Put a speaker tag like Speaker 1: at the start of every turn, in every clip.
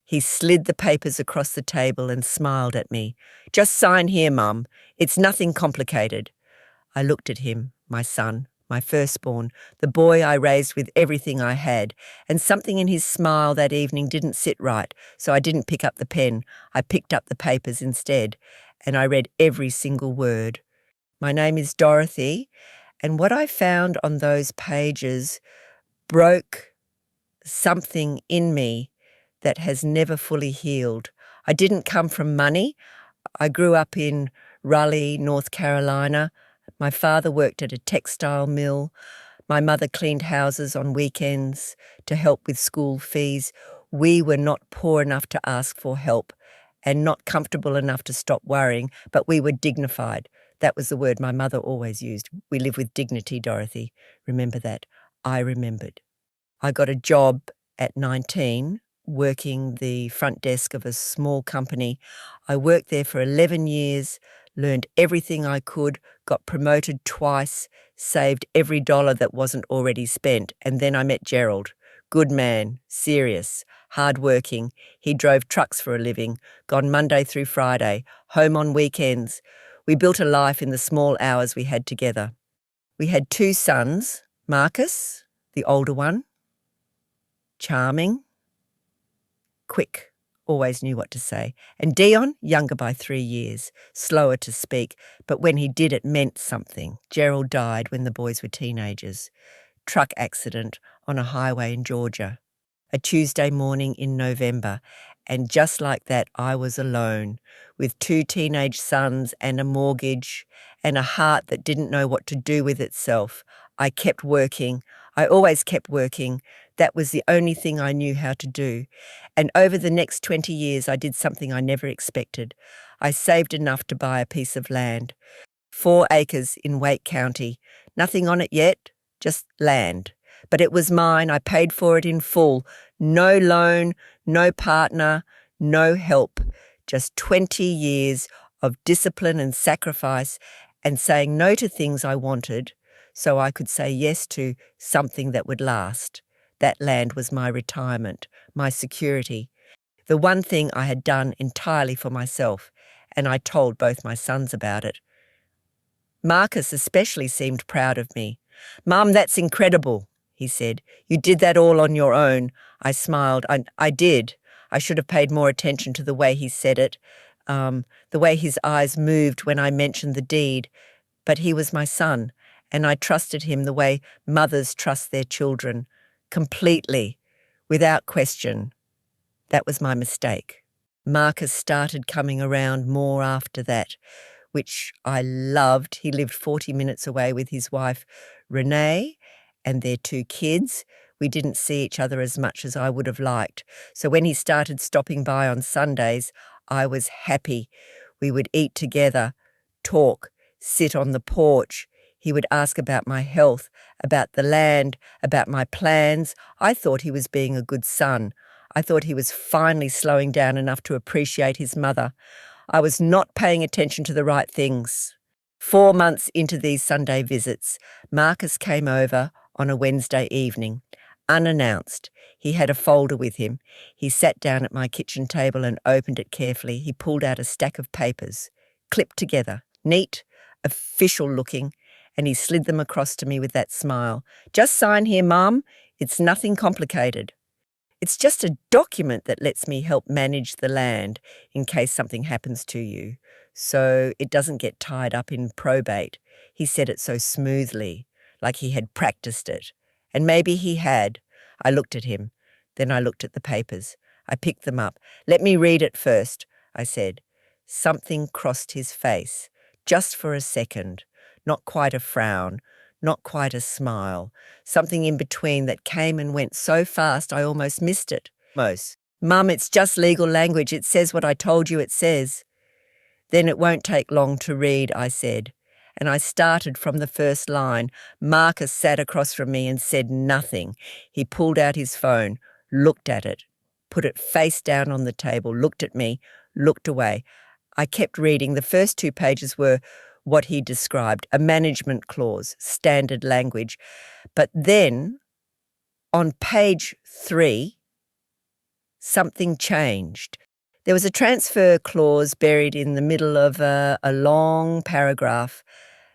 Speaker 1: He slid the papers across the table and smiled at me. "Just sign here, Mum. It's nothing complicated." I looked at him, my son, my firstborn, the boy I raised with everything I had, and something in his smile that evening didn't sit right, so I didn't pick up the pen. I picked up the papers instead, and I read every single word. My name is Dorothy, and what I found on those pages broke something in me that has never fully healed. I didn't come from money. I grew up in Raleigh, North Carolina. My father worked at a textile mill. My mother cleaned houses on weekends to help with school fees. We were not poor enough to ask for help and not comfortable enough to stop worrying, but we were dignified. That was the word my mother always used. We live with dignity, Dorothy. Remember that. I remembered. I got a job at 19 working the front desk of a small company. I worked there for 11 years, learned everything I could, got promoted twice, saved every dollar that wasn't already spent, and then I met Gerald. Good man, serious, hard-working. He drove trucks for a living, gone Monday through Friday, home on weekends. We built a life in the small hours we had together. We had 2 sons, Marcus, the older one, charming, quick, always knew what to say, and Dion, younger by 3 years, slower to speak, but when he did it meant something. Gerald died when the boys were teenagers. Truck accident on a highway in Georgia. A Tuesday morning in November, and just like that I was alone, with 2 teenage sons and a mortgage, and a heart that didn't know what to do with itself. I kept working. I always kept working. That was the only thing I knew how to do. And over the next 20 years, I did something I never expected. I saved enough to buy a piece of land. 4 acres in Wake County. Nothing on it yet, just land. But it was mine. I paid for it in full. No loan, no partner, no help. Just 20 years of discipline and sacrifice and saying no to things I wanted so I could say yes to something that would last. That land was my retirement, my security, the one thing I had done entirely for myself, and I told both my sons about it. Marcus especially seemed proud of me. "Mum, that's incredible," he said. "You did that all on your own." I smiled. I did. I should have paid more attention to the way he said it, the way his eyes moved when I mentioned the deed. But he was my son, and I trusted him the way mothers trust their children, completely, without question. That was my mistake. Marcus started coming around more after that, which I loved. He lived 40 minutes away with his wife, Renee, and their 2 kids. We didn't see each other as much as I would have liked. So when he started stopping by on Sundays, I was happy. We would eat together, talk, sit on the porch. He would ask about my health, about the land, about my plans. I thought he was being a good son. I thought he was finally slowing down enough to appreciate his mother. I was not paying attention to the right things. 4 months into these Sunday visits, Marcus came over on a Wednesday evening, unannounced. He had a folder with him. He sat down at my kitchen table and opened it carefully. He pulled out a stack of papers, clipped together, neat, official looking, and he slid them across to me with that smile. "Just sign here, Mum. It's nothing complicated. It's just a document that lets me help manage the land in case something happens to you, so it doesn't get tied up in probate." He said it so smoothly, like he had practiced it. And maybe he had. I looked at him. Then I looked at the papers. I picked them up. "Let me read it first," I said. Something crossed his face, just for a second. Not quite a frown, not quite a smile. Something in between that came and went so fast I almost missed it. "Mum, it's just legal language. It says what I told you it says." "Then it won't take long to read," I said. And I started from the first line. Marcus sat across from me and said nothing. He pulled out his phone, looked at it, put it face down on the table, looked at me, looked away. I kept reading. The first 2 pages were what he described, a management clause, standard language. But then, on page 3, Something changed. There was a transfer clause buried in the middle of a long paragraph,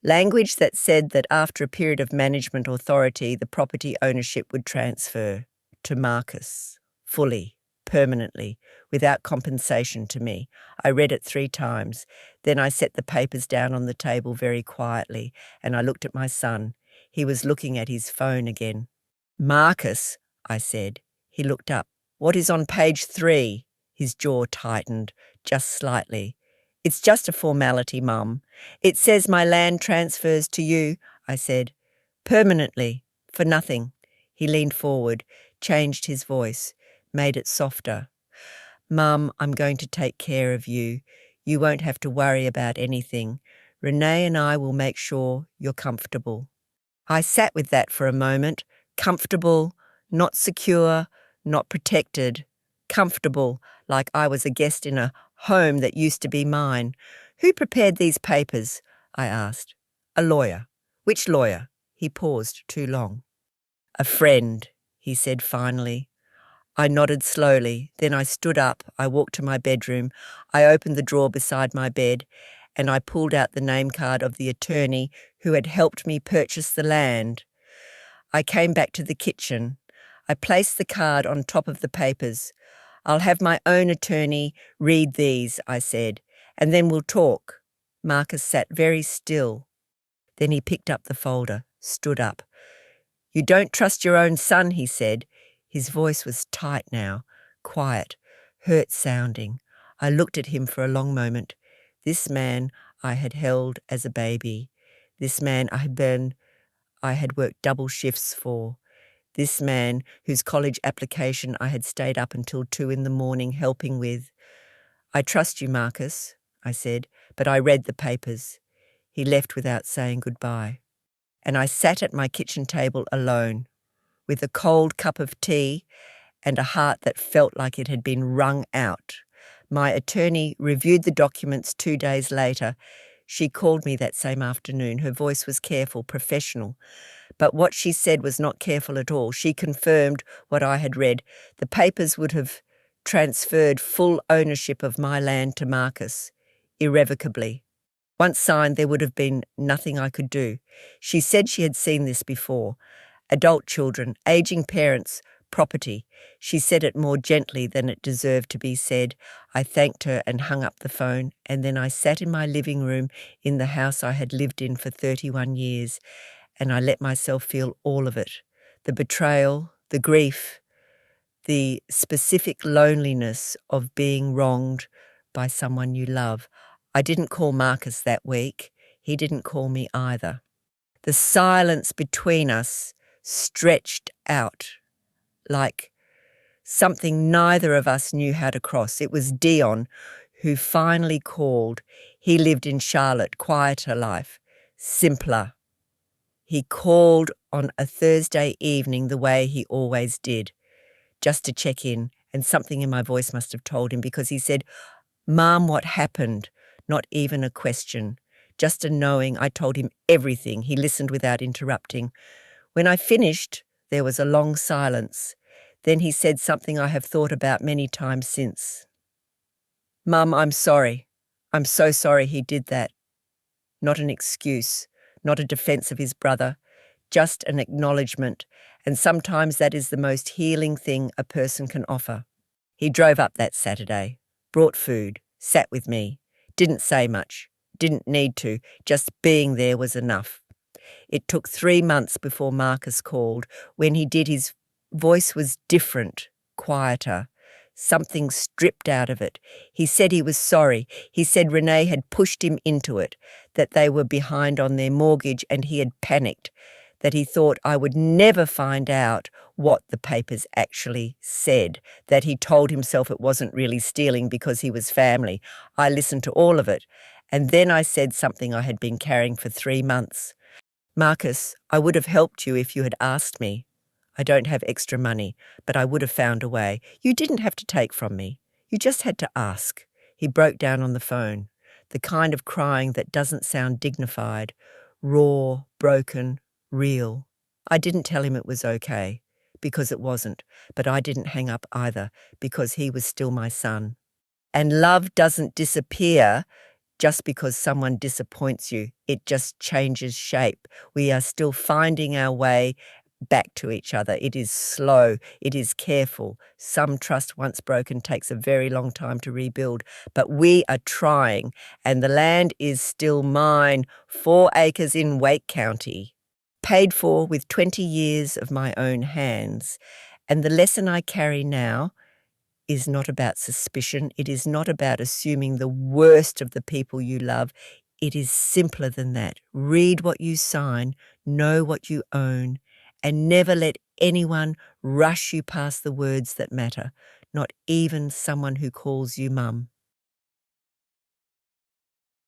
Speaker 1: language that said that after a period of management authority, the property ownership would transfer to Marcus, fully, permanently, without compensation to me. I read it 3 times. Then I set the papers down on the table very quietly, and I looked at my son. He was looking at his phone again. "Marcus," I said. He looked up. "What is on page 3? His jaw tightened, just slightly. "It's just a formality, Mum. It says my land transfers to you," I said. "Permanently, for nothing." He leaned forward, changed his voice, made it softer. "Mum, I'm going to take care of you. You won't have to worry about anything. Renee and I will make sure you're comfortable." I sat with that for a moment. Comfortable, not secure, not protected. Comfortable, like I was a guest in a home that used to be mine. "Who prepared these papers?" I asked. "A lawyer." "Which lawyer?" He paused too long. "A friend," he said finally. I nodded slowly. Then I stood up. I walked to my bedroom. I opened the drawer beside my bed, and I pulled out the name card of the attorney who had helped me purchase the land. I came back to the kitchen. I placed the card on top of the papers. "I'll have my own attorney read these," I said, "and then we'll talk." Marcus sat very still. Then he picked up the folder, stood up. "You don't trust your own son," he said. His voice was tight now, quiet, hurt-sounding. I looked at him for a long moment. This man I had held as a baby. This man I had worked double shifts for. This man whose college application I had stayed up until 2 a.m. helping with. "I trust you, Marcus," I said, "but I read the papers." He left without saying goodbye. And I sat at my kitchen table alone, with a cold cup of tea and a heart that felt like it had been wrung out. My attorney reviewed the documents 2 days later. She called me that same afternoon. Her voice was careful, professional. But what she said was not careful at all. She confirmed what I had read. The papers would have transferred full ownership of my land to Marcus, irrevocably. Once signed, there would have been nothing I could do. She said she had seen this before. Adult children, aging parents, property. She said it more gently than it deserved to be said. I thanked her and hung up the phone, and then I sat in my living room in the house I had lived in for 31 years, and I let myself feel all of it. The betrayal, the grief, the specific loneliness of being wronged by someone you love. I didn't call Marcus that week. He didn't call me either. The silence between us stretched out like something neither of us knew how to cross. It was Dion who finally called. He lived in Charlotte, quieter life, simpler. He called on a Thursday evening the way he always did, just to check in, and something in my voice must have told him, because he said, "Mom, what happened?" Not even a question, just a knowing. I told him everything. He listened without interrupting. When I finished, there was a long silence. Then he said something I have thought about many times since. "Mum, I'm sorry. I'm so sorry he did that." Not an excuse, not a defense of his brother, just an acknowledgement, and sometimes that is the most healing thing a person can offer. He drove up that Saturday, brought food, sat with me, didn't say much, didn't need to, just being there was enough. It took 3 months before Marcus called. When he did, his voice was different, quieter, something stripped out of it. He said he was sorry. He said Renee had pushed him into it, that they were behind on their mortgage and he had panicked, that he thought I would never find out what the papers actually said, that he told himself it wasn't really stealing because he was family. I listened to all of it, and then I said something I had been carrying for 3 months. "Marcus, I would have helped you if you had asked me. I don't have extra money, but I would have found a way. You didn't have to take from me. You just had to ask." He broke down on the phone, the kind of crying that doesn't sound dignified, raw, broken, real. I didn't tell him it was okay, because it wasn't, but I didn't hang up either because he was still my son. And love doesn't disappear just because someone disappoints you. It just changes shape. We are still finding our way back to each other. It is slow. It is careful. Some trust once broken takes a very long time to rebuild, but we are trying, and the land is still mine, 4 acres in Wake County, paid for with 20 years of my own hands. And the lesson I carry now is not about suspicion. It is not about assuming the worst of the people you love. It is simpler than that. Read what you sign, know what you own, and never let anyone rush you past the words that matter, not even someone who calls you mum.